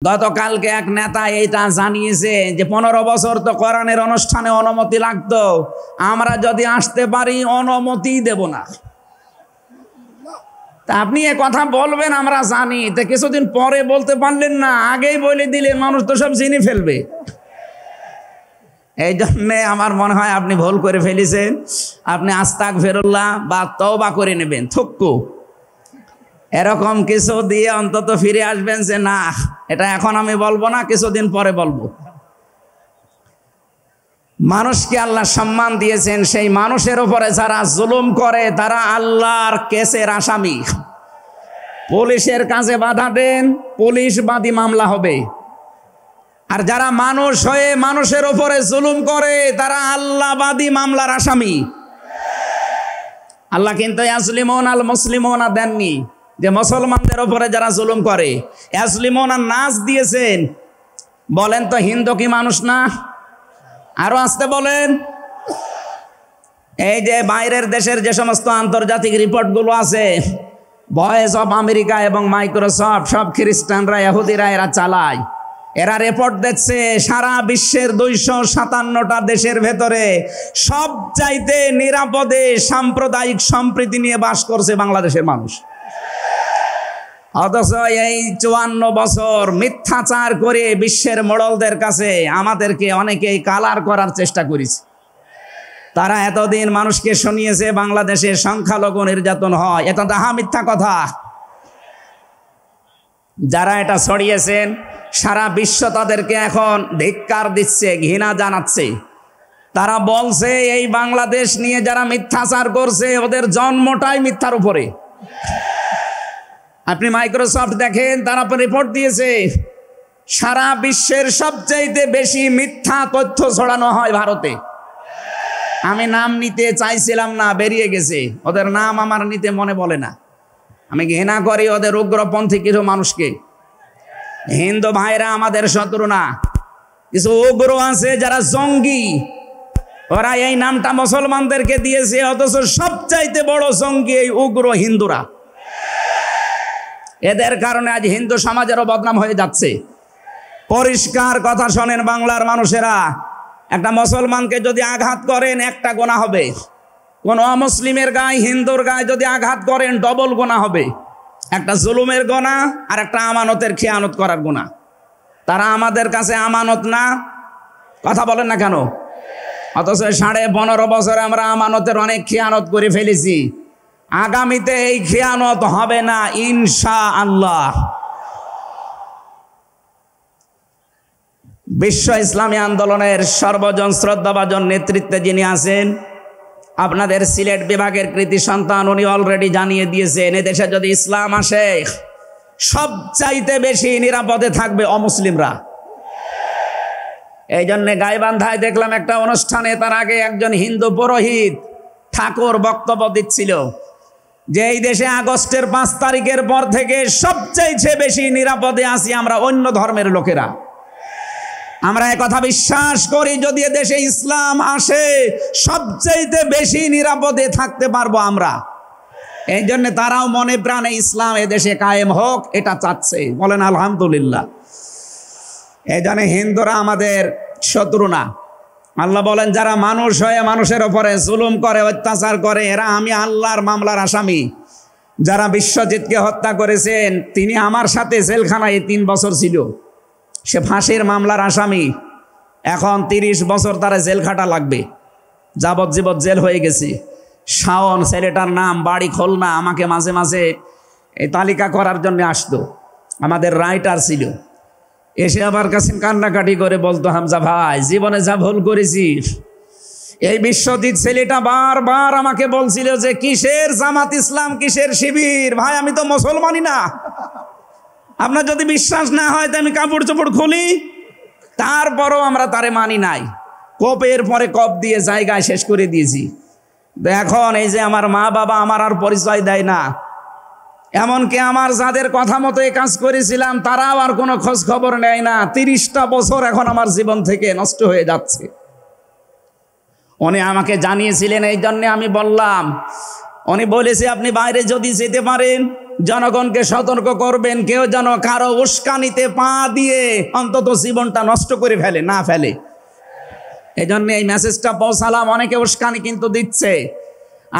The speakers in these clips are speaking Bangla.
গতকালকে এক নেতা এইটা জানিয়েছে যে 15 বছর তো কোরআনের অনুষ্ঠানে অনুমতি লাগতো, আমরা যদি আসতে পারি অনুমতি দেব না। তা আপনি এ কথা বলবেন আমরা জানি, তো কিছুদিন পরে বলতে পারলেন না, আগেই বলে দিলে মানুষ তো সব চিনে ফেলবে। এই জন্যে আমার মনে হয় আপনি ভুল করে ফেলেছেন। আপনি আস্তাগফিরুল্লাহ বা তওবা করে নেবেন, থুক্কু এরকম কিছু দিয়ে অন্তত ফিরে আসবেন যে না, এটা এখন আমি বলবো না, কিছুদিন পরে বলবো। মানুষকে আল্লাহ সম্মান দিয়েছেন, সেই মানুষের উপরে যারা জুলুম করে তারা আল্লাহর কেসের আসামি। পুলিশের কাজে বাধা দেন, পুলিশ বাদী মামলা হবে। আর যারা মানুষ হয়ে মানুষের উপরে জুলুম করে তারা আল্লাহবাদী মামলার আসামি। আল্লাহ কিন্তু ইয়াসলিমুন আল মুসলিমুনা দেননি, যে মুসলমানদের উপরে যারা জুলুম করে ইয়াসলিমুনা নাস দিয়েছেন। বলেন তো হিন্দু কি মানুষ না? আরো আসতে বলেন। এই যে বাইরের দেশের যে সমস্ত আন্তর্জাতিক রিপোর্টগুলো আছে, ভয়েস অফ আমেরিকা এবং মাইক্রোসফট, সব খ্রিস্টানরা ইহুদিরা এরা চালায়। এরা রিপোর্ট দিচ্ছে সারা বিশ্বের 257টা দেশের ভেতরে সবচাইতে নিরাপদে সাম্প্রদায়িক সম্প্রীতি নিয়ে বাস করছে বাংলাদেশের মানুষ। অথচ এই 54 বছর মিথ্যাচার করে বিশ্বের মোড়লদের কাছে আমাদেরকে অনেকেই কালার করার চেষ্টা করেছে। তারা এতদিন মানুষকে শুনিয়েছে বাংলাদেশে সংখ্যালঘু নির্যাতন হয়, এটা তাহা মিথ্যা কথা। যারা এটা ছড়িয়েছেন সারা বিশ্ব তাদেরকে এখন ধিক্কার দিচ্ছে, ঘৃণা জানাচ্ছে। তারা বলছে এই বাংলাদেশ নিয়ে যারা মিথ্যাচার করছে ওদের জন্মটাই মিথ্যার উপরে। আপনি মাইক্রোসফট দেখেন, তারা রিপোর্ট দিয়েছে সারা বিশ্বের সবচাইতে বেশি মিথ্যা তথ্য ছড়ানো হয় ভারতে। আমি নাম নিতে চাইছিলাম না, বেরিয়ে গেছে। ওদের নাম আমার নিতে মনে বলে না। আমি ঘৃণা করি ওদের উগ্রপন্থী কিছু মানুষকে। হিন্দু ভাইরা আমাদের শত্রু না, কিছু উগ্র আছে যারা জঙ্গি, ওরা এই নামটা মুসলমানদেরকে দিয়েছে। অথচ সবচাইতে বড় জঙ্গি এই উগ্র হিন্দুরা। এদের কারণে আজ হিন্দু সমাজেরও বদনাম হয়ে যাচ্ছে। পরিষ্কার কথা শোনেন বাংলার মানুষেরা, একটা মুসলমানকে যদি আঘাত করেন একটা গুনাহ হবে, কোন অমুসলিমের গায়ে হিন্দুর গায়ে যদি আঘাত করেন ডবল গুনাহ হবে। একটা জুলুমের গুনাহ আর একটা আমানতের খেয়ানত করার গুনাহ। তারা আমাদের কাছে আমানত না, কথা বলেন না কেন? অথচ 15.5 বছরে আমরা আমানতের অনেক খেয়ানত করে ফেলেছি। আগামীতে এই খেয়ানত হবে না ইনশাআল্লাহ। বিশ্ব ইসলামী আন্দোলনের সর্বজন শ্রদ্ধাভাজন নেতৃত্বে যিনি আছেন, আপনাদের সিলেট বিভাগের কৃতি সন্তান, উনি অলরেডি জানিয়ে দিয়েছেন এদেশে যদি ইসলাম আসে সবচাইতে বেশি নিরাপদে থাকবে অমুসলিমরা। এই জন্যে গাইবান্ধায় দেখলাম একটা অনুষ্ঠানে, তার আগে একজন হিন্দু পুরোহিত ঠাকুর বক্তব্য দিচ্ছিল যে এই দেশে আগস্টের 5 তারিখের পর থেকে সবচাইতে বেশি নিরাপদে আছি আমরা অন্য ধর্মের লোকেরা। আমরা একথা বিশ্বাস করি, যদি দেশে ইসলাম আসে সবচাইতে বেশি নিরাপদে থাকতে পারবো আমরা। এই জন্য তারাও মনে প্রাণে ইসলাম এদেশে কায়েম হোক এটা চাচ্ছে। বলেন আলহামদুলিল্লাহ। এই জন্য হিন্দুরা আমাদের শত্রু না। আল্লাহ বলেন যারা মানুষ হয়ে মানুষের উপরে জুলুম করে, অত্যাচার করে, এরা আমি আল্লাহর মামলার আসামি। যারা বিশ্বজিৎকে হত্যা করেছেন তিনি আমার সাথে জেলখানায় 3 বছর ছিল, সে ফাঁসির মামলার আসামি। এখন 30 বছর তারা জেল খাটা লাগবে, যাবজ্জীবন জেল হয়ে গেছে। শাওন ছেলেটার নাম, বাড়ি খুলনা, আমাকে মাঝে মাঝে এই তালিকা করার জন্য আসতো, আমাদের রাইটার ছিল। এসে আমার কাছে কান্নাকাটি করে বলতো, হামজা ভাই জীবনে যা ভুল করেছি। এই বিশ্বজিৎ ছেলেটা বারবার আমাকে বলছিল যে কিসের জামাত ইসলাম, কিসের শিবির। ভাই আমি তো মুসলমানই না। আপনার যদি বিশ্বাস না হয় তো আমি কাপড় চোপড় খুলি, তারপরও আমরা তারে মানি নাই। কপের পরে কপ দিয়ে জায়গায় শেষ করে দিয়েছি। এখন এই যে আমার মা বাবা আমার আর পরিচয় দেয় না, এমনকি আমার যাদের কথা মতো এই কাজ করেছিলাম তারাও আর কোনো খোঁজ খবর নেয় না। 30টা বছর এখন আমার জীবন থেকে নষ্ট হয়ে যাচ্ছে। উনি আমাকে জানিয়েছিলেন, এই জন্যে আমি বললাম। উনি বলেছে আপনি বাইরে যদি যেতে পারেন জনগণকে সতর্ক করবেন, কেউ যেন কারো উস্কানিতে পা দিয়ে অন্তত জীবনটা নষ্ট করে না ফেলে। এই জন্য এই মেসেজটা পৌঁছালাম। অনেকে উস্কানি কিন্তু দিচ্ছে।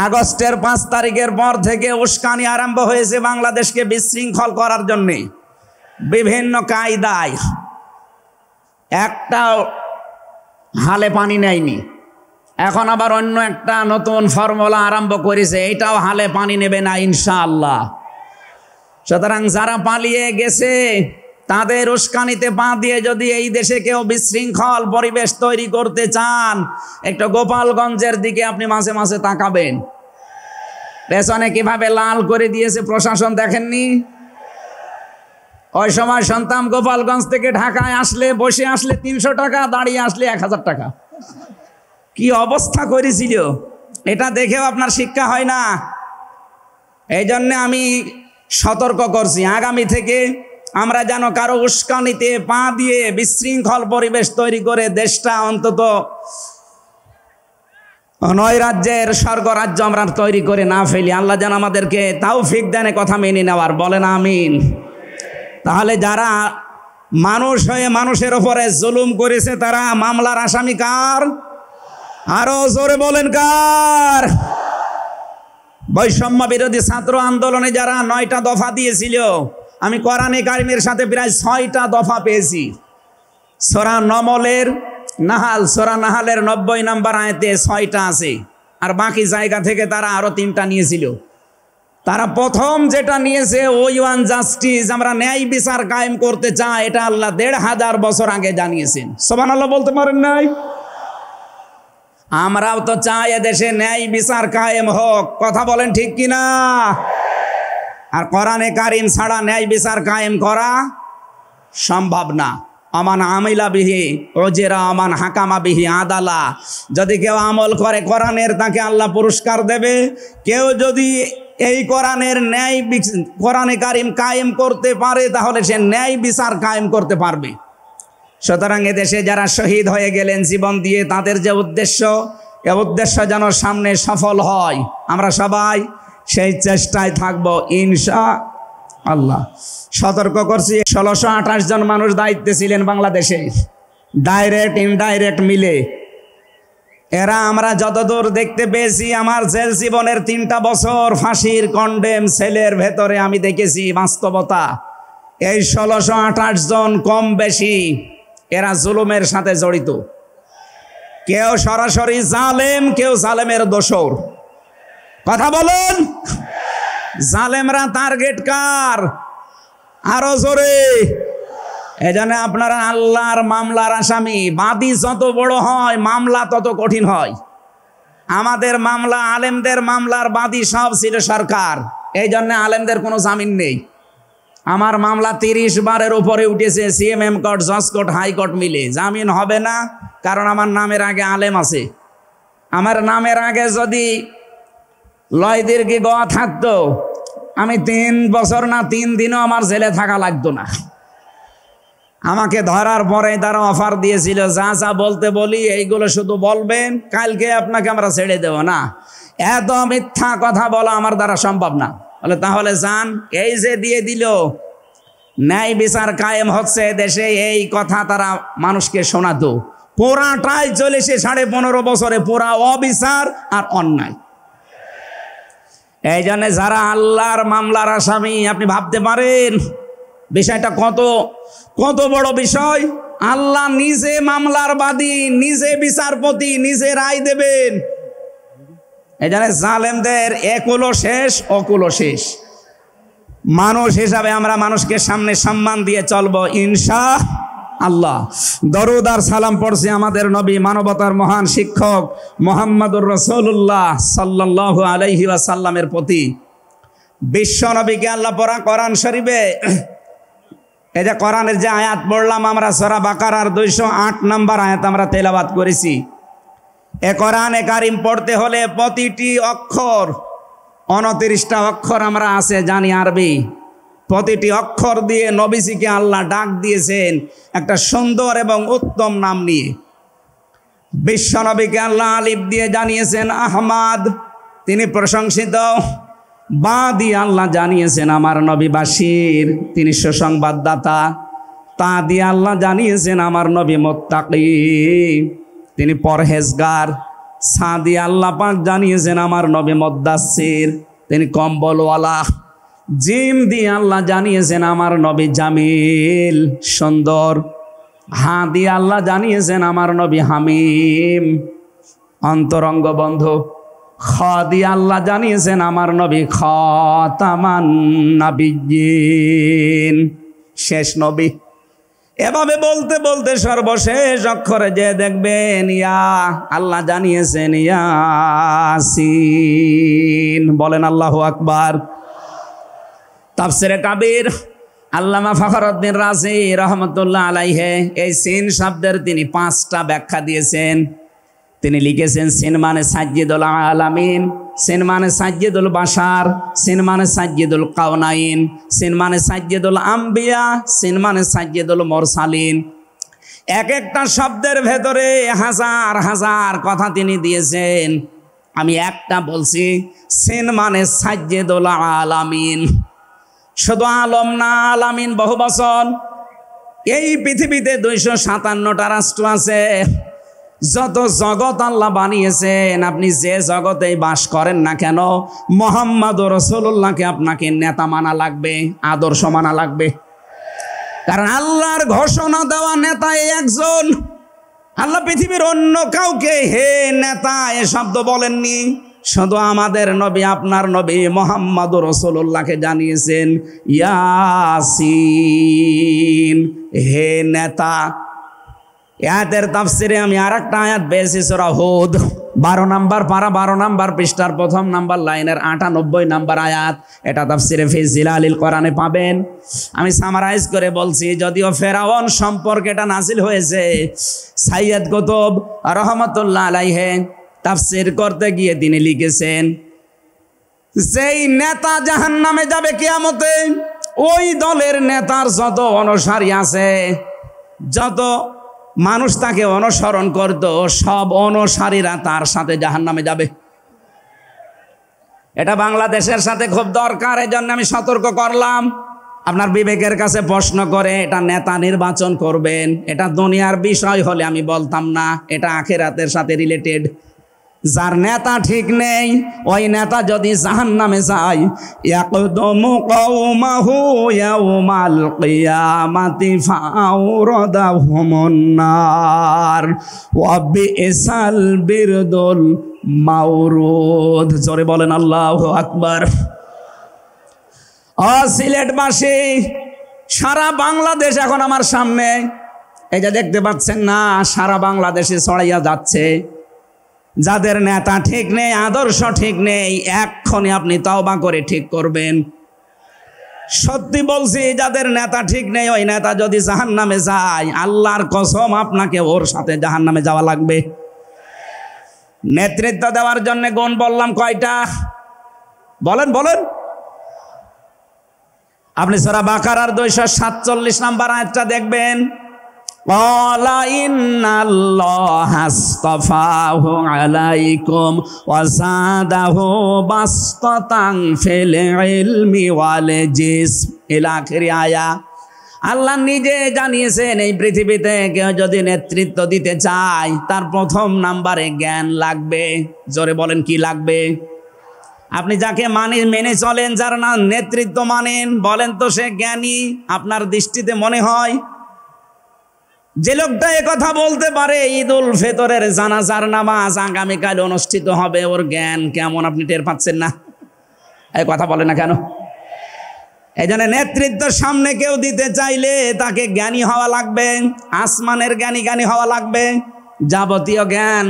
আগস্টের 5 তারিখের পর থেকে উস্কানি আরম্ভ হয়েছে বাংলাদেশকে বিশৃঙ্খল করার জন্য বিভিন্ন কায়দায়। একটাও হালে পানি নেয়নি, এখন আবার অন্য একটা নতুন ফর্মুলা আরম্ভ করেছে, এটাও হালে পানি নেবে না ইনশাআল্লাহ। সুতরাং যারা পালিয়ে গেছে তাদের উস্কানিতে পা দিয়ে যদি এই দেশে কেউ বিশৃঙ্খল পরিবেশ তৈরি করতে চান, একটু গোপালগঞ্জের দিকে আপনি মাঝে মাঝে তাকাবেন। পেছনে কিভাবে লাল করে দিয়েছে প্রশাসন দেখেননি? ওই সময় সন্তান গোপালগঞ্জ থেকে ঢাকায় আসলে, বসে আসলে 300 টাকা, দাঁড়িয়ে আসলে 1000 টাকা। কি অবস্থা করেছিল, এটা দেখেও আপনার শিক্ষা হয় না। এই জন্য আমি সতর্ক করছি, আগামী থেকে আমরা যেন কারো উস্কানিতে পা দিয়ে বিশৃঙ্খল পরিবেশ তৈরি করে দেশটা অন্তত নৈরাজ্যের স্বর্গরাজ্য আমরা তৈরি করে না ফেলি। আল্লাহ যেন আমাদেরকে তৌফিক দেন কথা মেনে নেওয়ার, বলেন আমিন। তাহলে যারা মানুষ হয়ে মানুষের উপরে জুলুম করেছে তারা মামলার আসামি কার? আরো জোরে বলেন কার? বৈষম্য বিরোধী ছাত্র আন্দোলনে যারা 9টা দফা দিয়েছিল, আমি কোরআনে কারিমের সাথে প্রায় 6টা দফা পেয়েছি। সূরা নমলের নাহাল, সূরা নাহালের 90 নম্বর আয়াতে 6টা আছে, আর বাকি জায়গা থেকে তারা আরো 3টা নিয়েছিল। তারা প্রথম যেটা নিয়েছে ওই ওয়ান জাস্টিস, আমরা ন্যায় বিচার কায়েম করতে চাই, এটা আল্লাহ 1500 বছর আগে জানিয়েছেন। সুবহানাল্লাহ বলতে পারেন নাই? আমরাও তো চাই এদেশে ন্যায় বিচার কায়েম হোক, কথা বলেন ঠিক কিনা? আর কোরআনে কারিম ছাড়া ন্যায় বিচার কায়েম করা সম্ভব না। আমান আমিলা বিহি ওজেরা আমান হাকামা বিহি আদালা। যদি কেউ আমল করে কোরআনের, তাকে আল্লাহ পুরস্কার দেবে। কেউ যদি এই কোরআনের ন্যায় কোরআনে কারিম কায়েম করতে পারে, তাহলে সে ন্যায় বিচার কায়েম করতে পারবে। সুতরাং এদেশে যারা শহীদ হয়ে গেলেন জীবন দিয়ে, তাদের যে উদ্দেশ্য, এ উদ্দেশ্য যেন সামনে সফল হয়, আমরা সবাই সেই চেষ্টায় থাকবো ইনশাআল্লাহ। সতর্ক করছি, 1628 জন মানুষ দায়িত্বে ছিলেন বাংলাদেশে, ডাইরেক্ট ইনডাইরেক্ট মিলে। এরা আমরা যতদূর দেখতে পেয়েছি, আমার জেল জীবনের 3টা বছর ফাঁসির কন্ডেম সেলের ভেতরে আমি দেখেছি বাস্তবতা। এই 1628 জন কম বেশি এরা জুলুমের সাথে জড়িত। কেউ সরাসরি জালেম, কেউ জালেমের দোসর। কথা বলুন, জালেমরা টার্গেট কার? আরো জোরে। এজন্য আপনারা আল্লাহর মামলার আসামি। বাদী যত বড় হয় মামলা তত কঠিন হয়। আমাদের মামলা, আলেমদের মামলার বাদী সব ছিল সরকার, এই জন্য আলেমদের কোনো জামিন নেই। আমার মামলা 30 বারের উপরে উঠেছে, সিএমএম কোর্ট, জজ কোর্ট, হাইকোর্ট মিলে। জামিন হবে না, কারণ আমার নামের আগে আলেম আছে। আমার নামের আগে যদি লয়দীর্ঘি গোয়া থাকতো, আমি 3 বছর না 3 দিনও আমার জেলে থাকা লাগতো না। আমাকে ধরার পরে তারা অফার দিয়েছিল, যা যা বলতে বলি এইগুলো শুধু বলবেন, কালকে আপনাকে আমরা ছেড়ে দেব না। এত মিথ্যা কথা বলা আমার দ্বারা সম্ভব না। বলে তাহলে যান। এই যে দিয়ে দিল, ন্যায় বিচার কায়েম হচ্ছে দেশে, এই কথা তারা মানুষকে শোনাতো। পুরাটাই চলেছে 15.5 বছরে, পুরা অবিচার আর অন্যায়। এই জন্য যারা আল্লাহর মামলার আসামি, আপনি ভাবতে পারেন বিষয়টা কত কত বড় বিষয়। আল্লাহ নিজে মামলার বাদী, নিজে বিচারপতি, নিজে রায় দেবেন। এই জন্য জালেমদের একুলো শেষ, অকুলো শেষ। মানুষ হিসাবে আমরা মানুষকে সামনে সম্মান দিয়ে চলবো ইনশাআল্লাহ। দরুদ আর সালাম পড়ছি আমাদের নবী, মানবতার মহান শিক্ষক মুহাম্মদুর রাসূলুল্লাহ সাল্লাল্লাহু আলাইহি ওয়াসাল্লামের প্রতি। বিশ্ব নবীকে আল্লাহ পড়া কোরআন শরীফে, এই যে কোরআনের যে আয়াত পড়লাম আমরা, সূরা বাকারার 208 নম্বর আয়াত আমরা তেলাওয়াত করেছি। এ কোরআনে কারিম পড়তে হলে প্রতিটি অক্ষর, 29টা অক্ষর আমরা আছে জানি আরবি, প্রতিটি অক্ষর দিয়ে নবীজিকে আল্লাহ ডাক দিয়েছেন একটা সুন্দর এবং উত্তম নাম নিয়ে। বিশ্ব নবীকে আল্লাহ আলিফ দিয়ে জানিয়েছেন আহমাদ, তিনি প্রশংসিত। বা দিয়ে আল্লাহ জানিয়েছেন আমার নবী বাশির, তিনি সুসংবাদদাতা। তা দিয়ে আল্লাহ জানিয়েছেন আমার নবী মুত্তাকি, তিনি পরহেজগার। সা দিয়ে আল্লাহ পাক জানিয়েছেন আমার নবী মুদ্দাসসির, তিনি কম্বলওয়ালা। জিম দিয়ে আল্লাহ জানিয়েছেন আমার নবী জামিল, সুন্দর। হা দিয়ে আল্লাহ জানিয়েছেন আমার নবী হামিম, অন্তরঙ্গ বন্ধু। খ দিয়ে আল্লাহ জানিয়েছেন আমার নবী খাতামান নাবিয়্যিন, শেষ নবী। এভাবে বলতে বলতে সর্বশেষ অক্ষরে যে দেখবেন ইয়া, আল্লাহ জানিয়েছেন ইয়াসিন। বলেন আল্লাহু আকবার। তাফসিরে কাবীর আল্লামা ফখরুদ্দীন রাজি রহমতুল্লাহ আলাইহি এই সিন শব্দের তিনি 5টা ব্যাখ্যা দিয়েছেন। তিনি লিখেছেন সিন মানে সাজ্জিদুল আলামিন, সিন মানে সাজ্জিদুল বাশার, সিন মানে সাজ্জিদুল কাউনাইন, সিন মানে সাজ্জিদুল আম্বিয়া, সিন মানে সাজ্জিদুল মুরসালিন। এক একটা শব্দের ভেতরে হাজার হাজার কথা তিনি দিয়েছেন। আমি একটা বলছি, সিন মানে সাজ্জিদুল আলামিন। শুধু আলম না, আলামিন বহু বচন। এই পৃথিবীতে 257টা রাষ্ট্র আছে। যত জগৎ আল্লাহ বানিয়েছেন, আপনি যে জগতেই বাস করেন না কেন, মুহাম্মদুর রাসূলুল্লাহকে আপনাকে নেতা মানা লাগবে, আদর্শ মানা লাগবে। কারণ আল্লাহর ঘোষণা দেওয়া নেতা একজন। আল্লাহ পৃথিবীর অন্য কাউকে হে নেতা এ শব্দ বলেননি। শুধু আমাদের নবী, আপনার নবী মুহাম্মদুর রাসূলুল্লাহকে জানিয়েছেন ইয়াসিন, হে নেতা। আয়াতের তাফসিরে আমি আরেকটা আয়াত পেয়েছি, সূরা হুদ 12 নম্বর পারা 12 নম্বর পৃষ্ঠার 1ম নাম্বার লাইনের 98 নম্বর আয়াত। এটা তাফসিরে ফি জিলালিল কোরআনে পাবেন। আমি সামারাইজ করে বলছি, যদিও ফেরাউন সম্পর্কে এটা নাজিল হয়েছে। সাইয়্যিদ কুতুব রহমাতুল্লাহ আলাইহি তাফসির করতে গিয়ে তিনি লিখেছেন, যেই নেতা জাহান্নামে যাবে কিয়ামতে, ওই দলের নেতার যত অনুসারী আছে, যত মানুষ তাকে অনুসরণ করত, সব অনুসারীরা তার সাথে জাহান্নামে যাবে। এটা বাংলাদেশের সাথে খুব দরকার, এজন্য আমি সতর্ক করলাম। আপনার বিবেকের কাছে প্রশ্ন করে এটা নেতা নির্বাচন করবেন, এটা দুনিয়ার বিষয় হলে আমি বলতাম না, এটা আখিরাতের সাথে রিলেটেড। যার নেতা ঠিক নেই, ওই নেতা যদি জাহান্নামে যায়, ইয়াকদুমু কওমাহু ইয়াউমাল কিয়ামাতি ফাআওরাদাহুমুন নার ওয়া বিইসাল বিরদুল মাওরুদ। জোরে বলেন আল্লাহু আকবার। সিলেটবাসী, সারা বাংলাদেশ এখন আমার সামনে, এই যে দেখতে পাচ্ছেন না, সারা বাংলাদেশে ছড়াইয়া যাচ্ছে। যাদের নেতা ঠিক নেই, আদর্শ ঠিক নেই, এক্ষুনি আপনি তওবা করে ঠিক করবেন। সত্যি বলছি, যাদের নেতা ঠিক নেই, ওই নেতা যদি জাহান্নামে যায়, আল্লাহর কসম আপনাকে ওর সাথে জাহান্নামে যাওয়া লাগবে। নেতৃত্ব দেওয়ার জন্য গুণ বললাম কয়টা? বলেন বলেন। আপনি সূরা বাকারার 247 নম্বর আয়াতটা দেখবেন। ক্বালা ইন্নাল্লাহা আসতাফাহু আলাইকুম ওয়া যাদাহু বাসতাতান ফিল ইলমি ওয়াল জিসম ইলা আখিরি আয়া। আল্লাহ নিজে জানিয়েছেন, এই পৃথিবীতে কেউ যদি নেতৃত্ব দিতে চায়, তার 1ম নাম্বারে জ্ঞান লাগবে। জোরে বলেন, কি লাগবে? আপনি যাকে মেনে চলেন, যার না নেতৃত্ব মানেন, বলেন তো সে জ্ঞানী আপনার দৃষ্টিতে মনে হয়? যে লোকটা কথা বলতে পারে ঈদুল ফিতরের জানাজার নামাজ আগামীকাল অনুষ্ঠিত হবে, ওর জ্ঞান কেমন আপনি টের পাচ্ছেন না? এই কথা বলে না কেন? এই জন্য নেতৃত্ব সামনে কেউ দিতে চাইলে তাকে জ্ঞানী হওয়া লাগবে, আসমানের জ্ঞানী হওয়া লাগবে। যাবতীয় জ্ঞান,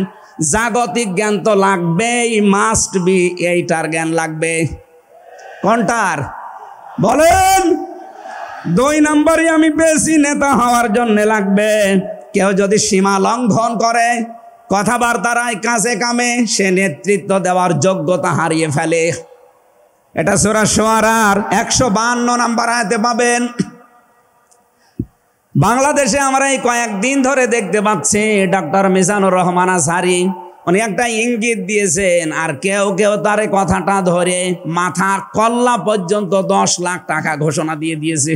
জাগতিক জ্ঞান তো লাগবেই, মাস্ট বি। এইটার জ্ঞান লাগবে। কোনটার বলেন? 2 নম্বরে আমি পেয়েছি, নেতা হওয়ার জন্য লাগবে, কেউ যদি সীমা লঙ্ঘন করে, কথাবার্তার কাছে কামে, সে নেতৃত্ব দেওয়ার যোগ্যতা হারিয়ে ফেলে। এটা সূরা শুআরার 152 নম্বর আয়াতে পাবেন। বাংলাদেশে আমরা এই কয়েকদিন ধরে দেখতে পাচ্ছি ডক্টর মিজানুর রহমান আজহারি উনি একটা ইঙ্গিত দিয়েছেন, আর কেউ কেউ তার কথাটা ধরে মাথার কল্লা পর্যন্ত 10 লাখ টাকা ঘোষণা দিয়ে দিয়েছে।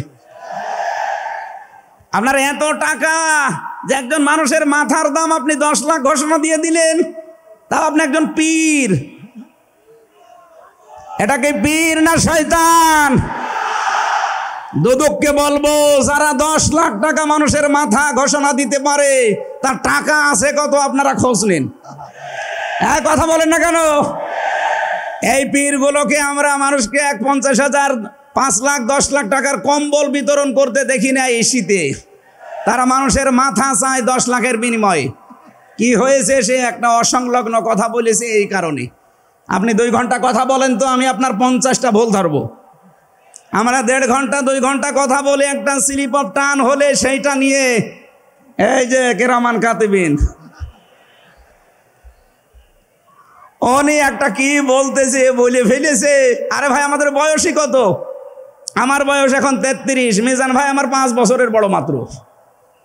আপনার এত টাকা যে একজন মানুষের মাথার দাম আপনি 10 লাখ ঘোষণা দিয়ে দিলেন, তাও আপনি একজন পীর। এটাকে পীর না শয়তান? দুদককে বলবো, যারা 10 লাখ টাকা মানুষের মাথা ঘোষণা দিতে পারে তার টাকা আছে কত আপনারা খোঁজ নিন। কথা বলেন না কেন? এই পীরগুলোকে আমরা মানুষকে 50,000, 5 লাখ, 10 লাখ টাকার কম্বল বিতরণ করতে দেখি না এই শীতে। তারা মানুষের মাথা চায় 10 লাখের বিনিময়ে। কি হয়েছে? সে একটা অসংলগ্ন কথা বলেছে এই কারণে। আপনি 2 ঘন্টা কথা বলেন তো আমি আপনার 50টা ভুল ধরবো। আমরা 1.5 ঘন্টা 2 ঘন্টা কথা বলে একটা স্লিপ অফ টান হলে সেইটা নিয়ে এই যে কেরামান কাতিবিন উনি একটা কি বলতেছে বলে ফেলেছে। আরে ভাই, আমাদের বয়সই কত? আমার বয়স এখন 33, মিজান ভাই আমার 5 বছরের বড় মাত্র।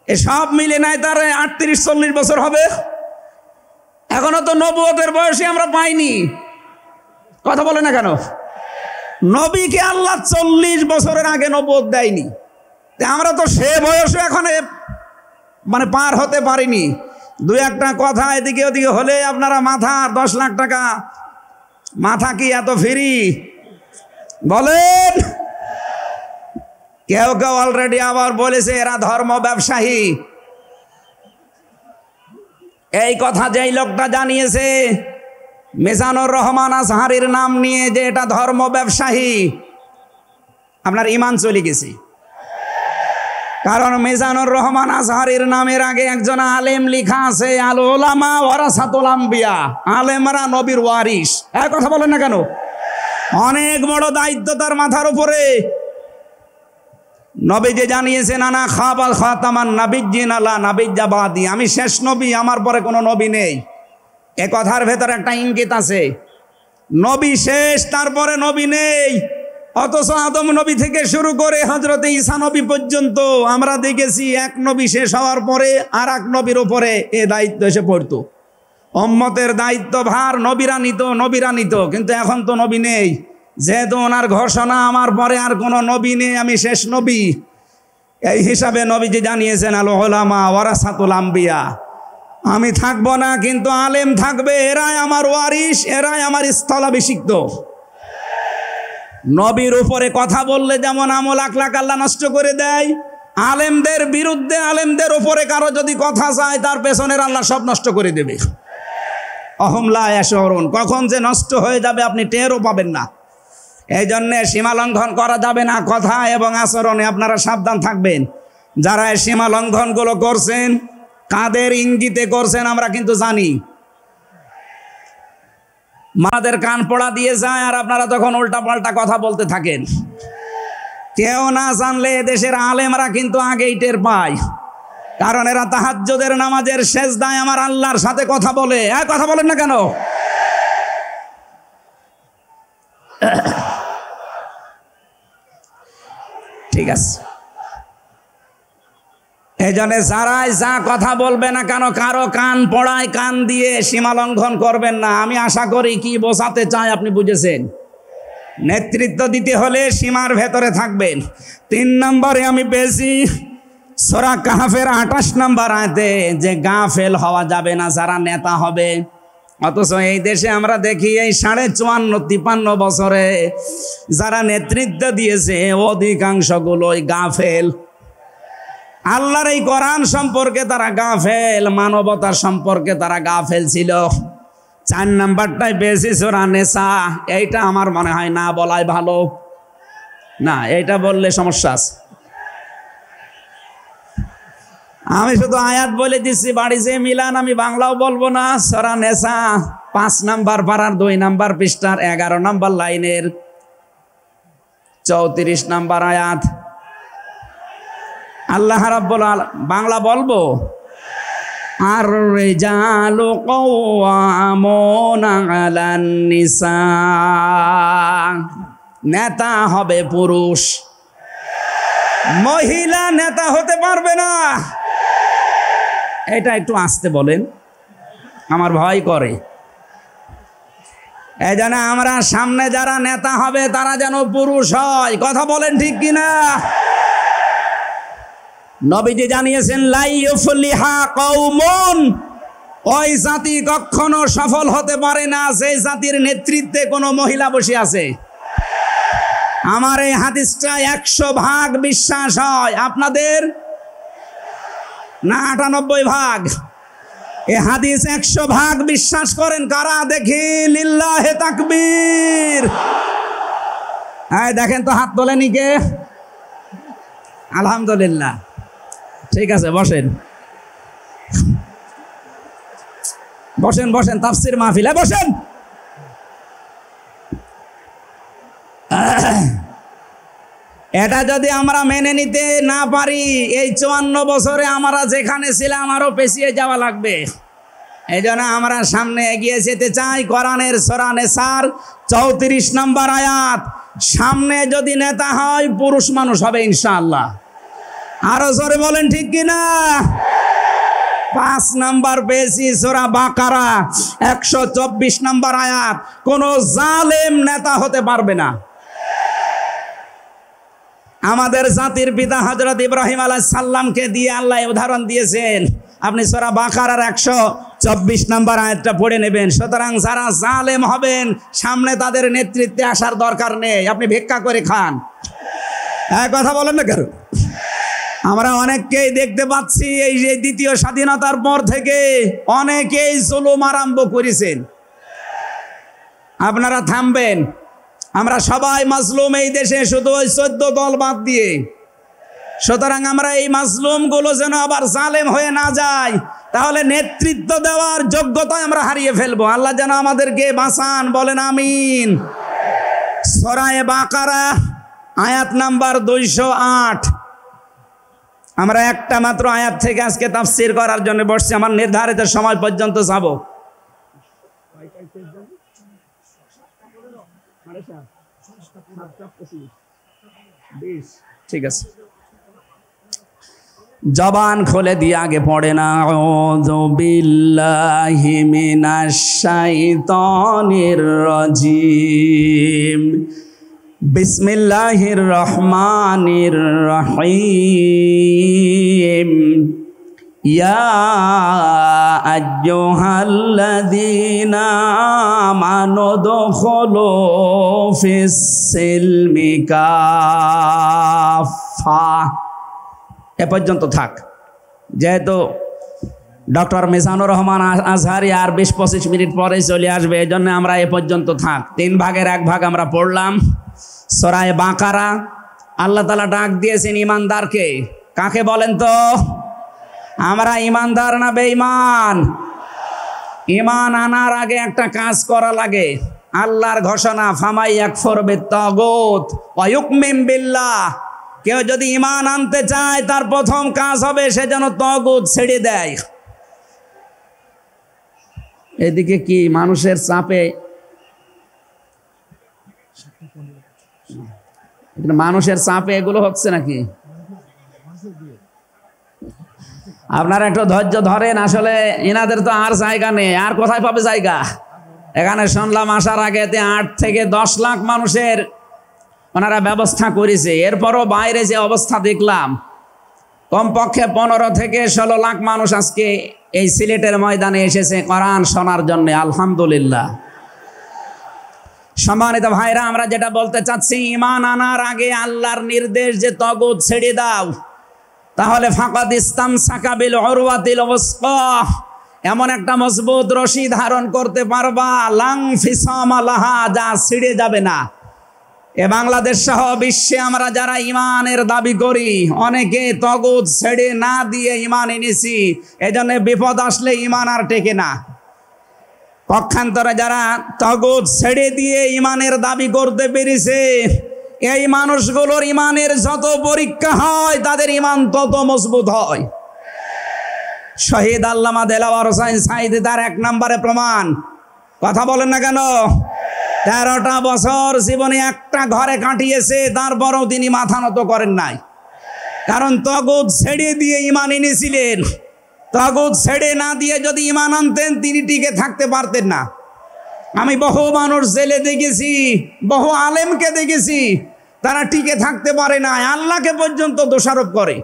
সব মিলে নাই তার 38-40 বছর হবে। এখনো তো নবুয়তের বয়সে আমরা পাইনি। কথা বলে না কেন? নবীকে আল্লাহ 40 বছরের আগে নবুয়ত দেয়নি। আমরা তো সে বয়সে এখন মানে পার হতে পারিনি। 2-1টা কথা এদিকে ওদিকে হলে আপনারা মাথা 10 লাখ টাকা। মাথা কি এত ফ্রি? বলেন। কেউ কেউ অলরেডি আবার বলেছে এরা ধর্ম ব্যবসায়ী। এই কথা যেই লোকটা জানিয়েছে মিজানুর রহমান আজহারীর নাম নিয়ে যে এটা ধর্ম ব্যবসায়ী, আপনার ঈমান চলে গেছে। কারণ মিজানুর রহমান আজহারীর নামের আগে একজন আলেম লেখা আছে, আল উলামা ওয়ারাসাতুল আম্বিয়া, আলেমরা নবীর ওয়ারিস। এই কথা বলেন না কেন? অনেক বড় দায়িত্ব তার মাথার উপরে। নবী যে জানিয়েছেন আনা খাবাল খাতামান নাবিয়্যিন আলা নাবিয়্যা বাদি, আমি শেষ নবী, আমার পরে কোনো নবী নেই। এ কথার ভেতর একটা ইঙ্গিত আছে, নবী শেষ, তারপরে নবী নেই। অথচ আদম নবী থেকে শুরু করে হযরতে ঈসা নবী পর্যন্ত আমরা দেখেছি এক নবী শেষ হওয়ার পরে আর এক নবীর উপরে এ দায়িত্ব এসে পড়তো। উম্মতের দায়িত্ব ভার নবীরা নিত, কিন্তু এখন তো নবী নেই। যেহেতু ওনার ঘোষণা আমার পরে আর কোনো নবী নেই, আমি শেষ নবী, এই হিসাবে নবীজি জানিয়েছেন আল উলামা ওয়ারাসাতুল আম্বিয়া, আমি থাকবো না কিন্তু আলেম থাকবে, এরাই আমার ওয়ারিস, এরাই আমার স্থলাভিষিক্ত। নবীর উপরে কথা বললে যেমন আমল আখলাক আল্লাহ নষ্ট করে দেয়, আলেমদের বিরুদ্ধে আলেমদের উপরে কারো যদি কথা চায় তার পেছনের আল্লাহ সব নষ্ট করে দেবে। অহম লা ইয়াশউরুন, কখন যে নষ্ট হয়ে যাবে আপনি টেরও পাবেন না। এই জন্যে সীমা লঙ্ঘন করা যাবে না, কথা এবং আচরণে আপনারা সাবধান থাকবেন। যারা এই সীমা লঙ্ঘনগুলো করছেন, কাদের ইঙ্গিতে করছেন আমরা কিন্তু জানি। মাদের কান পড়া দিয়ে যায় আর আপনারা তখন উল্টা পাল্টা কথা বলতে থাকেন। কেউ না জানলে দেশের আলেমরা কিন্তু আগেই টের পায়, কারণ এরা তাহাজ্জুদের নামাজের সেজদায় আমার আল্লাহর সাথে কথা বলে। কথা বলেন না কেন? ঠিক আছে, এই জন্য যারাই যা কথা বলবে না কেন, কারো কান পড়ায় কান দিয়ে সীমা লঙ্ঘন করবেন না। আমি আশা করি কি বোঝাতে চাই আপনি বুঝেছেন। নেতৃত্ব দিতে হলে সীমার ভেতরে থাকবেন। 3 নম্বরে আমি পেয়েছি সূরা কাহফের 28 নম্বর আয়াতে যে গাফেল হওয়া যাবে না যারা নেতা হবে। অথচ এই দেশে আমরা দেখি এই 54-53 বছরে যারা নেতৃত্ব দিয়েছে অধিকাংশগুলোই গাফেল। আল্লাহর এই কোরআন সম্পর্কে তারা গাফেল, মানবতার সম্পর্কে তারা গাফেল ছিল। 4 নাম্বারটাই বেশি সূরা নিসা, এইটা আমার মনে হয় না বলাই ভালো। না, এইটা বললে সমস্যা আছে। আমি শুধু আয়াত বলে দিচ্ছি, বাড়ি যে মিলান, আমি বাংলাও বলবো না। সূরা নিসা 5 নাম্বার পারার 2 নাম্বার পৃষ্ঠার 11 নাম্বার লাইনের 34 নাম্বার আয়াত। আল্লাহ রাব্বুল আলামিন, বাংলা বলবো, আর রিজালু কাওয়ামুনা আলান নিসা, নেতা হবে পুরুষ, মহিলা নেতা হতে পারবে না। এটা একটু আস্তে বলেন। আমার ভয় করে। এই জন্য আমরা সামনে যারা নেতা হবে তারা যেন পুরুষ হয়। কথা বলেন ঠিক কিনা? নবীজি জানিয়েছেন লা ইউফলিহা কওমুন, ওই জাতি কখনো সফল হতে পারে না সেই জাতির নেতৃত্বে কোনো মহিলা বসে আছে। আমার এই হাদিসটা 100% বিশ্বাস হয়। আপনাদের না 98%? এই হাদিস 100% বিশ্বাস করেন কারা? দেখি লিল্লাহে তাকবীর। এই দেখেন তো, হাত তোলেনি কে? আলহামদুলিল্লাহ। ঠিক আছে, বসেন বসেন বসেন, তাফসীর মাহফিলে বসেন। এটা যদি আমরা মেনে নিতে না পারি, এই 54 বছরে আমরা যেখানে ছিলাম আরো পেছিয়ে যাওয়া লাগবে। এই জন্য আমরা সামনে এগিয়ে যেতে চাই। কোরআনের সূরা নিসার 34 নম্বর আয়াত, সামনে যদি নেতা হয় পুরুষ মানুষ হবে ইনশাআল্লাহ। আরো জোরে বলেন ঠিক কিনা? 5 নাম্বার পেয়েছি সূরা বাকারা 124 নম্বর আয়াত, কোন জালেম নেতা হতে পারবে না। আমাদের জাতির পিতা হযরত ইব্রাহিম আলাইহিস সালামকে দিয়ে আল্লাহ উদাহরণ দিয়েছেন। আপনি সূরা বাকারার 124 নম্বর আয়াতটা পড়ে নেবেন। সুতরাং যারা জালেম হবেন সামনে তাদের নেতৃত্বে আসার দরকার নেই, আপনি ভিক্ষা করে খান। এক কথা বলেন না কেন? আমরা অনেককেই দেখতে পাচ্ছি এই যে দ্বিতীয় স্বাধীনতার পর থেকে অনেকেই জুলুম আরম্ভ করেছেন। আপনারা থামবেন। আমরা সবাই মাজলুম এই দেশে, শুধু ওই 14 দল বাদ দিয়ে। সুতরাং আমরা এই মাজলুমগুলো যেন আবার জালেম হয়ে না যায়, তাহলে নেতৃত্ব দেওয়ার যোগ্যতা আমরা হারিয়ে ফেলবো। আল্লাহ যেন আমাদেরকে বাঁচান, বলেন আমিন। সূরা বাকারা আয়াত নাম্বার 208। আমরা একটা মাত্র আয়াত থেকে আজকে তাফসীর করার জন্য বসছি। আমার নির্ধারিত সময় পর্যন্ত যাব। ঠিক আছে, জবান খুলে দিয়ে আগে পড়ে না, আউযু বিল্লাহি মিনাশ শাইতানির রাজিম, বিসমিল্লাহির রহমানির রহিম, ইয়া আইয়ুহাল্লাযীনা আমানু দুখুলু ফিস-সিলমি কাফা। এ পর্যন্ত থাক। যেহেতু ডক্টর মিজানুর রহমান আজহারি আর 20-25 মিনিট পরে চলে আসবে, এই জন্য আমরা এ পর্যন্ত থাক। 3 ভাগের 1 ভাগ আমরা পড়লাম। সূরা বাকারা আল্লাহ তাআলা ডাক দিয়েছেন ইমানদারকে। কাকে বলেন তো? আমরা ইমানদার না বেঈমান? ইমান আনার আগে একটা কাজ করা লাগে। আল্লাহর ঘোষণা, ফামাই ইয়াকফুর বিত-তাগুত ওয়া ইউমিন বিল্লাহ। কেউ যদি ইমান আনতে চায় তার প্রথম কাজ হবে সে যেন তাগুত ছেড়ে দেয়। এদিকে কি মানুষের চাপে, মানুষের চাপে এগুলো হচ্ছে নাকি? আপনারা একটু ধৈর্য ধরেন। আসলে এনাদের তো আর জায়গা নেই, আর কোথায় পাবে জায়গা? এখানে শুনলাম আসার আগে 8 থেকে 10 লাখ মানুষের ওনারা ব্যবস্থা করেছে। এরপরও বাইরে যে অবস্থা দেখলাম, কমপক্ষে 15 থেকে 16 লাখ মানুষ আজকে এই সিলেটের ময়দানে এসেছে কোরআন শোনার জন্য। আলহামদুলিল্লাহ। সম্মানিত ভাইরা, আমরা যেটা বলতে চাচ্ছি, ঈমান আনার আগে আল্লাহর নির্দেশ যে তাগুত ছেড়ে দাও, তাহলে ফাকাদ ইসতামসাকা বিল উরওয়াতিল ওয়াসকা, এমন একটা মজবুত রশি ধারণ করতে পারবা, লাং ফিসামা লাহা, যা ছিঁড়ে যাবে না। এ বাংলাদেশ সহ বিশ্বে আমরা যারা ইমানের দাবি করি, অনেকে তাগুত ছেড়ে না দিয়ে ইমান এনেছি। এজন্য বিপদ আসলে ইমান আর টেকে না। পক্ষান্তরে যারা তাগুত ছেড়ে দিয়ে ইমানের দাবি করতে পেরেছে, এই মানুষগুলোর ইমানের যত পরীক্ষা হয় তাদের ইমান তত মজবুত হয়। শহীদ আল্লামা দেলাওয়ার হোসাইন সাঈদী তার 1 নম্বরে প্রমাণ। কথা বলেন না কেন? 13টা বছর জীবনে একটা ঘরে কাটিয়েছে, তারপরও তিনি মাথা নত করেন নাই। কারণ তাগুত ছেড়ে দিয়ে ইমান এনেছিলেন। তাগুত ছেড়ে না দিয়ে যদি ঈমান আনতেন তিনি টিকে থাকতে পারতেন না। আমি বহু মানুষ জেলে দেখেছি, বহু আলেমকে দেখেছি, তারা টিকে থাকতে পারে না, আল্লাহকে পর্যন্ত দোষারোপ করে।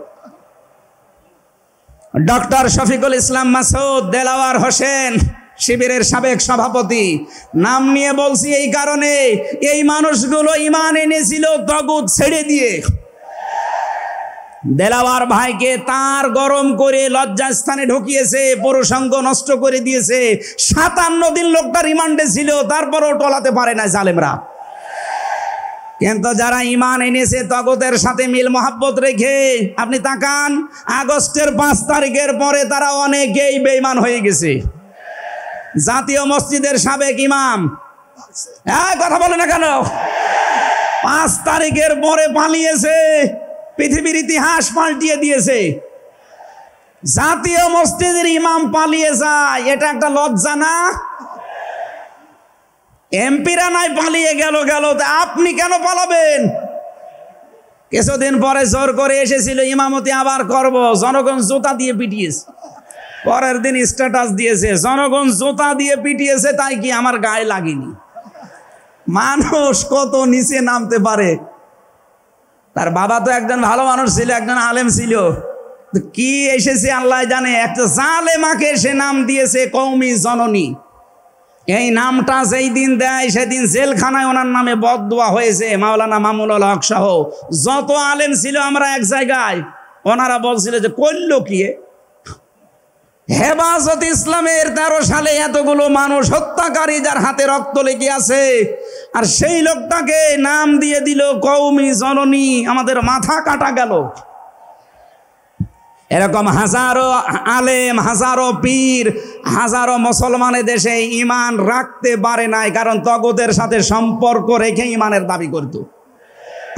ডক্টর শফিকুল ইসলাম মাসুদ দেলাওয়ার হোসেন শিবিরের সাবেক সভাপতি, নাম নিয়ে বলছি এই কারণে, এই মানুষগুলো ঈমান এনেছিল তাগুত ছেড়ে দিয়ে। দেলাওয়ার ভাইকে তার গরম করে লজ্জাস্থানে ঢুকিয়েছে, পুরুষাঙ্গ নষ্ট করে দিয়েছে। 57 দিন লোকটা রিমান্ডে ছিল, তারপরও টলাতে পারে না জালেমরা। কিন্তু যারা ঈমান এনেছে তাগুতের সাথে মিল মহাব্বত রেখে, আপনি তাকান আগস্টের 5 তারিখের পরে তারা অনেকেই বেঈমান হয়ে গেছে। জাতীয় মসজিদের সাবেক ইমাম, কথা বলে না কেন, 5 তারিখের পরে পালিয়েছে, পৃথিবীর ইতিহাস পাল্টিয়ে দিয়েছে। জাতীয় মসজিদের ইমাম পালিয়ে যায়, এটা একটা লজ্জা না? এমপিরা নাই পালিয়ে গেল, আপনি কেন পালাবেন? কিছুদিন পরে জোর করে এসেছিল ইমামতি আবার করব, জনগণ জুতা দিয়ে পিটিয়েছে। পরের দিন স্ট্যাটাস দিয়েছে, জনগণ জুতা দিয়ে পিটিয়েছে, তাই কি আমার গায়ে লাগেনি। মানুষ কত নিচে নামতে পারে। তার বাবা তো একজন ভালো মানুষ ছিল, একজন আলেম ছিল, কি এসেছে আল্লাহ জানে। একটা জালেমাকে সে নাম দিয়েছে কওমি জননী। এই নামটা যেই দিন দেয় সেদিন জেলখানায় ওনার নামে বদদোয়া হয়েছে। মাওলানা মামুনুল হক সহ যত আলেম ছিল আমরা এক জায়গায়, ওনারা বলছিল যে করলো কি হেফাজত ইসলামের 13 সালে এতগুলো মানুষ হত্যাকারী যার হাতে রক্ত লেগে আছে, আর সেই লোকটাকে নাম দিয়ে দিল কওমি জননী। আমাদের মাথা কাটা গেল। এরকম হাজারো আলেম, হাজারো পীর, হাজারো মুসলমানের দেশে ঈমান রাখতে পারে নাই, কারণ তাগুতের সাথে সম্পর্ক রেখে ঈমানের দাবি করত।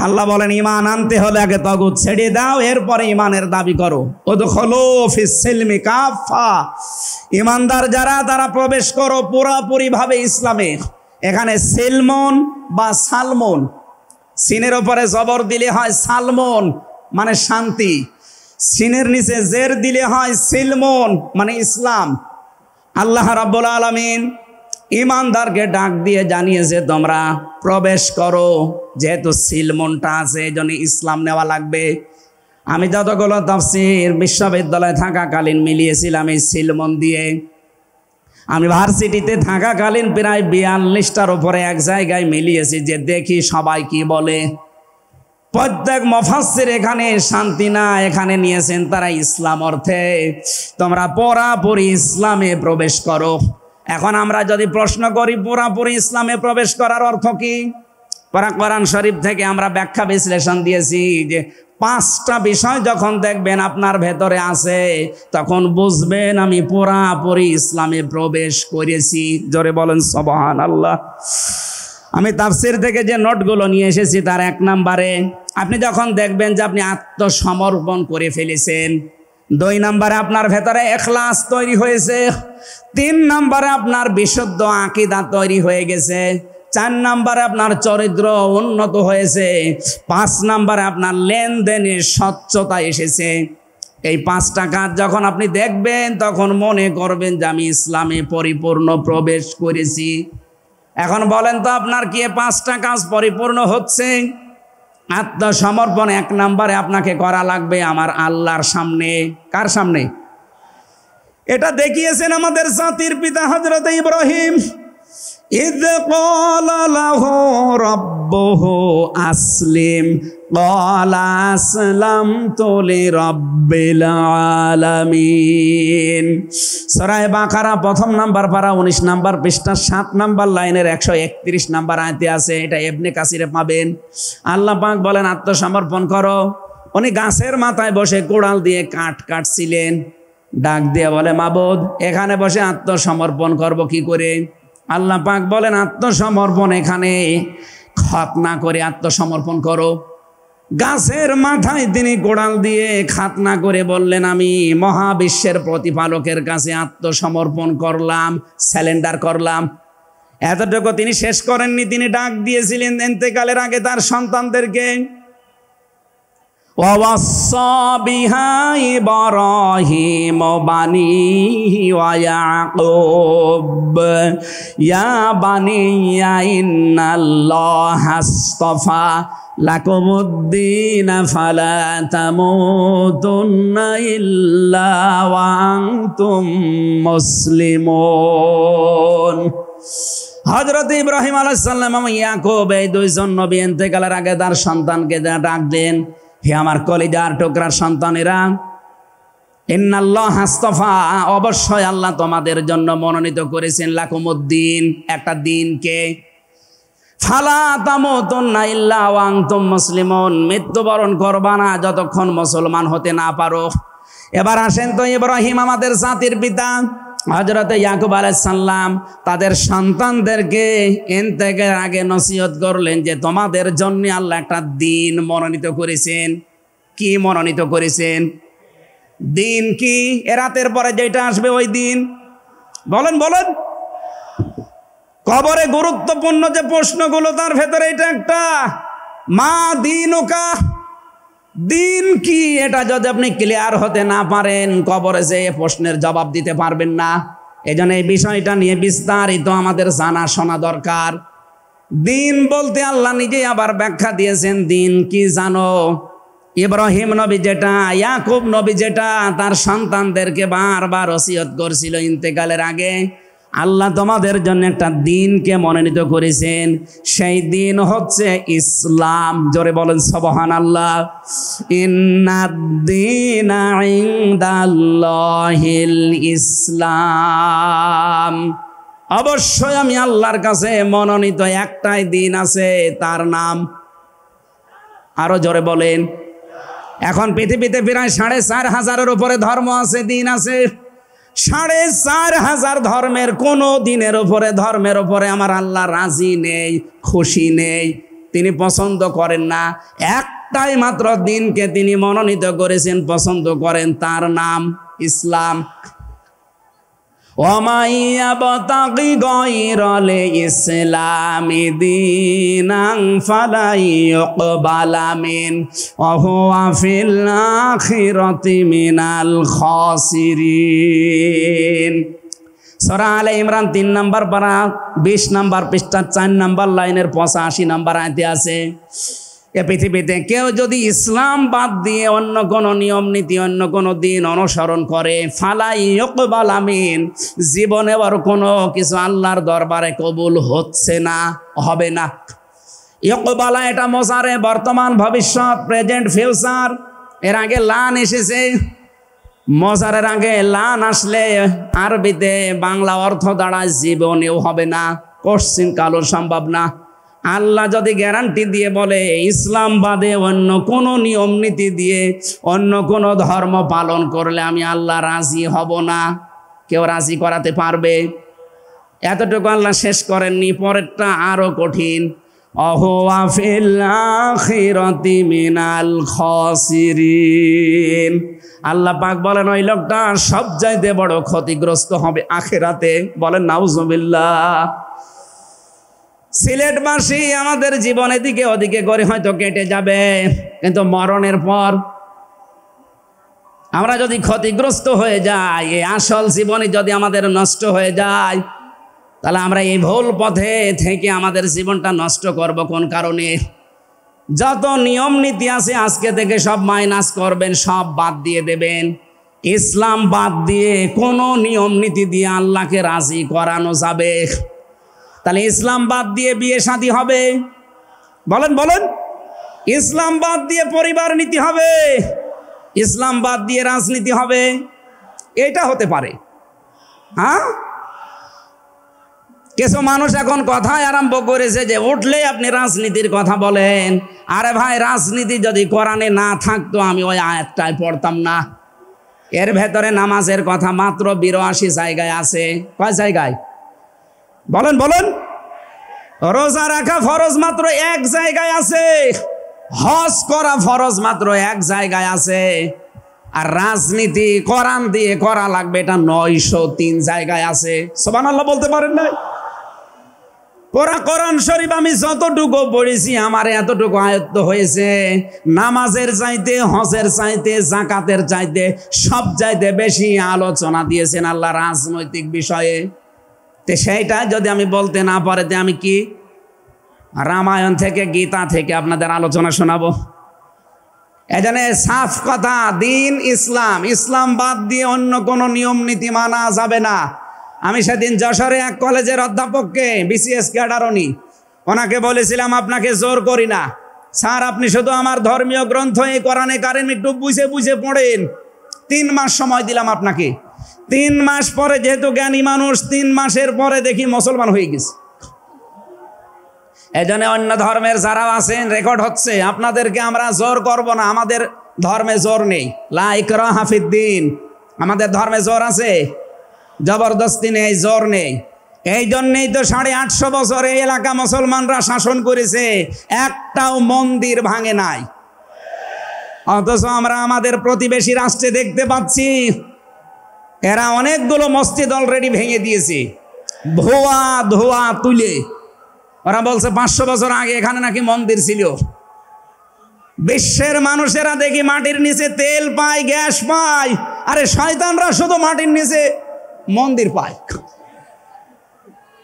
আল্লাহ বলেন ঈমান আনতে হলে আগে তাগুত ছেড়ে দাও, এরপরে ঈমানের দাবি করো। উদখুলু ফিস সিলমি কাফা, ঈমানদার যারা তারা প্রবেশ করো পুরোপুরি ভাবে ইসলামে। এখানে সিলমন বা সালমন, সিনের উপরে জবর দিলে হয় সালমন মানে শান্তি, সিনের নিচে জের দিলে হয় সিলমন মানে ইসলাম। আল্লাহ রাব্বুল আলামিন ঈমানদারকে ডাক দিয়ে জানিয়েছে তোমরা প্রবেশ করো, যেহেতু সিলমনটা আছে এই জন্য ইসলাম নেওয়া লাগবে। আমি যতগুলো তাফসীর বিশ্ববিদ্যালয়ে থাকাকালীন মিলিয়েছিলাম এই সিলমন দিয়ে। আমি ভার্সিটিতে থাকাকালীন প্রায় 42টার উপরে এক জায়গায় মিলিয়েছি, যে দেখি সবাই কি বলে। প্রত্যেক মুফাসসির এখানে শান্তি না, এখানে নিয়েছেন তারা ইসলাম অর্থে তোমরা পুরোপুরি ইসলামে প্রবেশ করো। এখন আমরা যদি প্রশ্ন করি পুরোপুরি ইসলামে প্রবেশ করার অর্থ কি, কোরআন শরীফ থেকে আমরা ব্যাখ্যা বিশ্লেষণ দিয়েছি যে 5টা বিষয় যখন দেখবেন আপনার ভেতরে আছে, তখন বুঝবেন আমি পুরোপুরি ইসলামে প্রবেশ করেছি। জোরে বলেন সুবহানাল্লাহ। আমি তাফসীর থেকে যে নোটগুলো নিয়ে এসেছি তার 1 নম্বরে আপনি যখন দেখবেন যে আপনি আত্মসমর্পণ করে ফেলেছেন, 2 নম্বরে আপনার ভেতরে ইখলাস তৈরি হয়েছে, 3 নম্বরে আপনার বিশুদ্ধ আকীদা তৈরি হয়ে গেছে, 4 নম্বরে আপনার চরিত্র উন্নত হয়েছে, 5 নম্বরে আপনার লেনদেনের স্বচ্ছতা এসেছে। এই 5টা কাজ যখন আপনি দেখবেন তখন মনে করবেন যে আমি ইসলামে পরিপূর্ণ প্রবেশ করেছি। এখন বলেন তো আপনার কি 5টা কাজ পরিপূর্ণ হচ্ছে? আত্মসমর্পণ 1 নম্বরে আপনাকে করা লাগবে আমার আল্লাহর সামনে। কার সামনে? এটা দেখিয়েছেন আমাদের জাতির পিতা হযরত ইব্রাহিম। ইয ক্বালা লাহু রাব্বুহু আসলিম ক্বালা আসলামতু লিরাব্বিল আলামিন। সূরা বাকারা 1 নম্বর পারা 19 নম্বর পৃষ্ঠা 7 নম্বর লাইনের 131 নম্বর আয়াতে আছে। এটা ইবনে কাসিরে পাবেন। আল্লাহ পাক বলেন আত্মসমর্পণ করো। উনি গাছের মাথায় বসে কোড়াল দিয়ে কাঠ কাটছিলেন, ডাক দিয়ে বলে মাবুদ এখানে বসে আত্মসমর্পণ করব কি করে? আল্লাহ পাক বলেন আত্মসমর্পণ এখানে খতনা করে আত্মসমর্পণ করো। গাছের মাথায় তিনি কোড়াল দিয়ে খাতনা করে বললেন আমি মহাবিশ্বের প্রতিপালকের কাছে আত্মসমর্পণ করলাম, স্যালেন্ডার করলাম। এতটুকু তিনি শেষ করেননি, তিনি ডাক দিয়েছিলেন ইন্তেকালের আগে তার সন্তানদেরকে, ووصى بها إبراهيم بنيه ويعقوب يا بني إن الله اصطفى لكم الدين فلا تموتن إلا وأنتم مسلمون। হযরত ইব্রাহিম আলাইহিস সালাম এবং ইয়াকুব এই দুইজন নবী ইন্তেকালের আগে তার সন্তানকে ডাক দেন, হে আমার কলিজার টুকরার সন্তানেরা, ইন্নাল্লাহ আস্তাফা, অবশ্যই আল্লাহ তোমাদের জন্য মনোনীত করেছেন লাকুমুদ্দিন, একটা দিনকে, ফালা তামুতুন্না ইল্লা ওয়া আনতুম মুসলিমুন, মৃত্যুবরণ করবা না যতক্ষণ মুসলমান হতে না পারো। এবার আসেন তো, ইব্রাহিম আমাদের জাতির পিতা, হযরত ইয়াকুব আলাইহিস সালাম তাদের সন্তানদেরকে ইন্তেকালের আগে নসিহত করলেন যে তোমাদের জন্য আল্লাহ একটা দিন মনোনীত করেছেন। কি মনোনীত করেছেন? দিন কি? এ রাতের পরে যেটা আসবে ওই দিন। বলেন বলেন। কবরে গুরুত্বপূর্ণ যে প্রশ্নগুলো তার ভেতরে এটা একটা, মা দীনুকা, দিন কি? এটা যদি আপনি ক্লিয়ার হতে না পারেন, কবরে যে প্রশ্নের জবাব দিতে পারবেন না। এজন্য এই বিষয়টা নিয়ে বিস্তারিত আমাদের জানা শোনা দরকার। দিন বলতে আল্লাহ নিজেই আবার ব্যাখ্যা দিয়েছেন। দিন কি জানো? ইব্রাহিম নবী যেটা, ইয়াকুব নবী যেটা তার সন্তানদেরকে বারবার ওসিয়ত করছিল ইন্তেকালের আগে, আল্লাহ তোমাদের জন্য একটা দিনকে মনোনীত করেছেন। সেই দিন হচ্ছে ইসলাম। জোরে বলেন সুবহানাল্লাহ। ইন্নাদ-দীনা ইনদাল্লাহিল ইসলাম, অবশ্যই আমি আল্লাহর কাছে মনোনীত একটাই দিন আছে, তার নাম, আরো জোরে বলেন। এখন পৃথিবীতে প্রায় 4,500-এর উপরে ধর্ম আছে, দিন আছে। 4,500 ধর্মের কোন দিনের উপরে, ধর্মের উপরে আমার আল্লাহ রাজি নেই, খুশি নেই, তিনি পছন্দ করেন না। একটাই মাত্র দিনকে তিনি মনোনীত করেছেন, পছন্দ করেন, তার নাম ইসলাম। ওয়ামাইয়াবতাগি গায়রাল ইসলামি দীনান ফালা ইউকবালা মিন ওয়া হুয়া ফিল আখিরাতি মিনাল খাসিরিন। সূরা আলে ইমরান 3 নম্বর পারা 20 নম্বর পৃষ্ঠা 4 নম্বর লাইনের 85 নম্বর আয়াতে আছে, এ পৃথিবীতে কেউ যদি ইসলাম বাদ দিয়ে অন্য কোনো নিয়ম নীতি, অন্য কোনো দিন অনুসরণ করে, ফালাই ইউকবালা মিন, জীবনে আর কোনো কিছু আল্লাহর দরবারে কবুল হচ্ছে না, হবে না। ইউকবালা এটা মোজারে, বর্তমান, ভবিষ্যৎ, প্রেজেন্ট, ফিউচার। এর আগে লান এসেছে, মোজারের আগে লান আসলে আরবিতে বাংলা অর্থ দাঁড়ায় জীবনেও হবে না, কোশ্চিন কালো সম্ভব না। আল্লাহ যদি গ্যারান্টি দিয়ে বলে ইসলাম বাদে অন্য কোনো নিয়ম নীতি দিয়ে অন্য কোনো ধর্ম পালন করলে আমি আল্লাহ রাজি হব না, কেউ রাজি করাতে পারবে? এতটুকু আল্লাহ শেষ করেননি, পরেরটা আরো কঠিন। অহুয়া ফিল আখিরাতি মিনাল খাসিরিন, আল্লাহ পাক বলেন ওই লোকটা সবচাইতে বড় ক্ষতিগ্রস্ত হবে আখিরাতে। বলেন নাউজুবিল্লাহ। সিলেটবাসী আমাদের জীবন এদিকে ওদিকে করে হয়তো কেটে যাবে, কিন্তু মরণের পর আমরা যদি ক্ষতিগ্রস্ত হয়ে যাই, এই আসল জীবনে যদি আমাদের নষ্ট হয়ে যায়, তাহলে আমরা এই ভুল পথে থেকে আমাদের জীবনটা নষ্ট করব কোন কারণে? যত নিয়ম নীতি আছে আজকে থেকে সব মাইনাস করবেন, সব বাদ দিয়ে দেবেন। ইসলাম বাদ দিয়ে কোনো নিয়ম নীতি দিয়ে আল্লাহকে রাজি করানো যাবে? তাহলে ইসলাম বাদ দিয়ে বিয়ে শাদী হবে? বলেন বলেন। ইসলাম বাদ দিয়ে পরিবার নীতি হবে? ইসলাম বাদ দিয়ে রাজনীতি হবে? এটা হতে পারে। হ্যাঁ, কিছু মানুষ এখন কথায় আরম্ভ করেছে যে উঠলেই আপনি রাজনীতির কথা বলেন। আরে ভাই, রাজনীতি যদি কোরআনে না থাকতো আমি ওই আয়াতটায় পড়তাম না। এর ভেতরে নামাজের কথা মাত্র 82 জায়গায় আছে। কয় জায়গায়? বলেন বলেন। রোজা রাখা ফরজ মাত্র 1 জায়গায় আছে। হজ করা ফরজ মাত্র 1 জায়গায় আছে। আর রাজনীতি কোরআন দিয়ে করা লাগবে এটা 903 জায়গায় আছে। সুবহানাল্লাহ বলতে পারেন না? পুরা কোরআন শরীফ আমি যতটুকু পড়েছি আমার এতটুকু আয়ত্ত হয়েছে, নামাজের চাইতে, হজের চাইতে, যাকাতের চাইতে সব চাইতে বেশি আলোচনা দিয়েছেন আল্লাহ রাজনৈতিক বিষয়ে। তো সেইটা যদি আমি বলতে না পারে, আমি কি রামায়ণ থেকে, গীতা থেকে আপনাদের আলোচনা শোনাবো? এজন্য সাফ কথা, দিন ইসলাম, ইসলাম বাদ দিয়ে অন্য কোনো নিয়ম নীতি মানা যাবে না। আমি সেদিন যশোরে এক কলেজের অধ্যাপককে, বিসিএস ক্যাডার উনি, ওনাকে বলেছিলাম আপনাকে জোর করি না স্যার, আপনি শুধু আমার ধর্মীয় গ্রন্থ এই কোরআনে কারিম একটু বুঝে বুঝে পড়েন। 3 মাস সময় দিলাম আপনাকে। 3 মাস পরে, যেহেতু জ্ঞানী মানুষ, 3 মাসের পরে দেখি মুসলমান হয়ে গেছে। এজন্য অন্য ধর্মের যারা আছেন, রেকর্ড হচ্ছে, আপনাদেরকে আমরা জোর করব না। আমাদের ধর্মে জোর নেই, লা ইকরাহা ফিদ্দিন। আমাদের ধর্মে জোর আছে, জবরদস্তি নেই, জোর নেই। এই জন্যেই তো 850 বছর এই এলাকা মুসলমানরা শাসন করেছে, একটাও মন্দির ভাঙে নাই। অথচ আমরা আমাদের প্রতিবেশী রাষ্ট্রে দেখতে পাচ্ছি এরা অনেকগুলো মসজিদ অলরেডি ভেঙে দিয়েছে, ধোয়া ধোয়া তুলে। ওরা বলছে 500 বছর আগে এখানে নাকি মন্দির ছিল। বিশ্বের মানুষেরা দেখি মাটির নিচে তেল পায়, গ্যাস পায়, আরে শয়তানরা শুধু মাটির নিচে মন্দির পায়।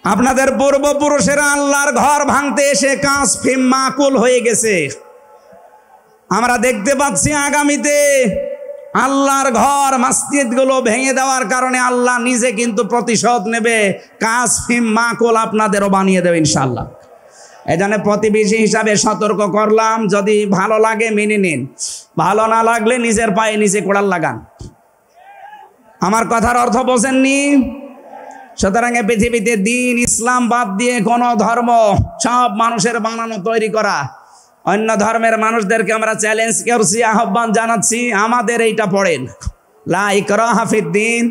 আপনাদের পূর্বপুরুষেরা আল্লাহর ঘর ভাঙতে এসে কাঁচ ফিম মাকুল হয়ে গেছে। আমরা দেখতে পাচ্ছি আগামীতে আল্লাহর ঘর, মসজিদগুলো ভেঙে দেওয়ার কারণে আল্লাহ নিজে কিন্তু প্রতিশোধ নেবে। কাঁচ ফিম মাকুল আপনাদেরও বানিয়ে দেবে ইনশাআল্লাহ। এজন্য প্রতিবেশী হিসাবে সতর্ক করলাম, যদি ভালো লাগে মেনে নিন, ভালো না লাগলে নিজের পায়ে নিজে কোড়াল লাগান। আমার কথার অর্থ বোঝেননি? সুতরাং পৃথিবীতে দিন ইসলাম বাদ দিয়ে কোনো ধর্ম সব মানুষের বানানো তৈরি করা। অন্য ধর্মের মানুষদেরকে আমরা চ্যালেঞ্জ করছি, আহ্বান জানাচ্ছি, আমাদের এইটা পড়েন, লা ইকরাহা ফিদ্দিন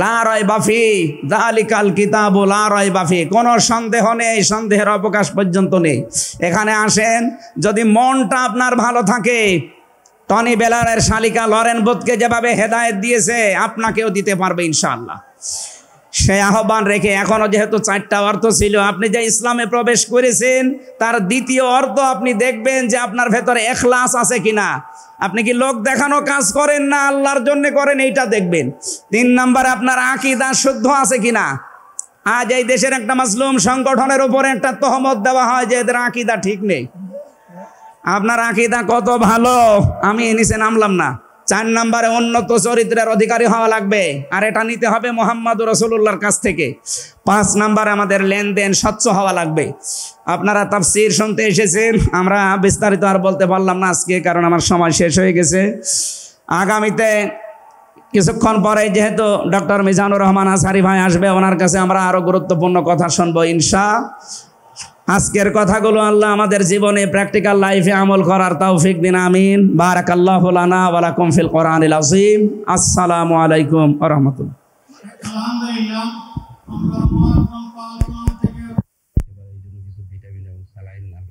লা রাইবা ফি যালিকাল কিতাবু লা রাইবা ফি। কোনো সন্দেহ নেই, সন্দেহের অবকাশ পর্যন্ত নেই। এখানে আসেন, যদি মনটা আপনার ভালো থাকে, টনি বেলারের শালিকা লরেন বুথকে যেভাবে হেদায়েত দিয়েছে আপনাকেও দিতে পারবে ইনশাআল্লাহ। সেই আহ্বান রেখে, এখনো যেহেতু 4টা অর্থ ছিল, আপনি যে ইসলামে প্রবেশ করেছেন তার দ্বিতীয় অর্থ আপনি দেখবেন যে আপনার ভেতরে ইখলাস আছে কিনা। আপনি কি লোক দেখানো কাজ করেন না আল্লাহর জন্য করেন, এইটা দেখবেন। 3 নম্বরে আপনার আকীদা শুদ্ধ আছে কিনা। আজ এই দেশের একটা মাসলুম সংগঠনের উপরে একটা তহমত দেওয়া হয় যে এদের আকীদা ঠিক নেই। আপনার আকীদা কত ভালো, আমি নিচে নামলাম না। 4 নম্বরে উন্নত চরিত্রের অধিকারী হওয়া লাগবে, আর এটা নিতে হবে মুহাম্মদ রাসূলুল্লাহর কাছ থেকে। 5 নম্বরে আমাদের লেনদেন স্বচ্ছ হওয়া লাগবে। আপনারা তাফসীর শুনতে এসেছেন, আমরা বিস্তারিত আর বলতে পারলাম না আজকে, কারণ আমার সময় শেষ হয়ে গেছে। আগামীতে কিছুক্ষণ পরে যেহেতু ডক্টর মিজানুর রহমান আজহারি ভাই আসবে, ওনার কাছে আমরা আরো গুরুত্বপূর্ণ কথা শুনবো ইনশাআল্লাহ। আজকের কথাগুলো আল্লাহ আমাদের জীবনে প্র্যাকটিক্যাল লাইফে আমল করার তৌফিক দিন, আমিন। বারাকাল্লাহু লানা ওয়া লাকুম ফিল কোরআনিল আযীম। আসসালামু আলাইকুম ওয়া রাহমাতুল্লাহ।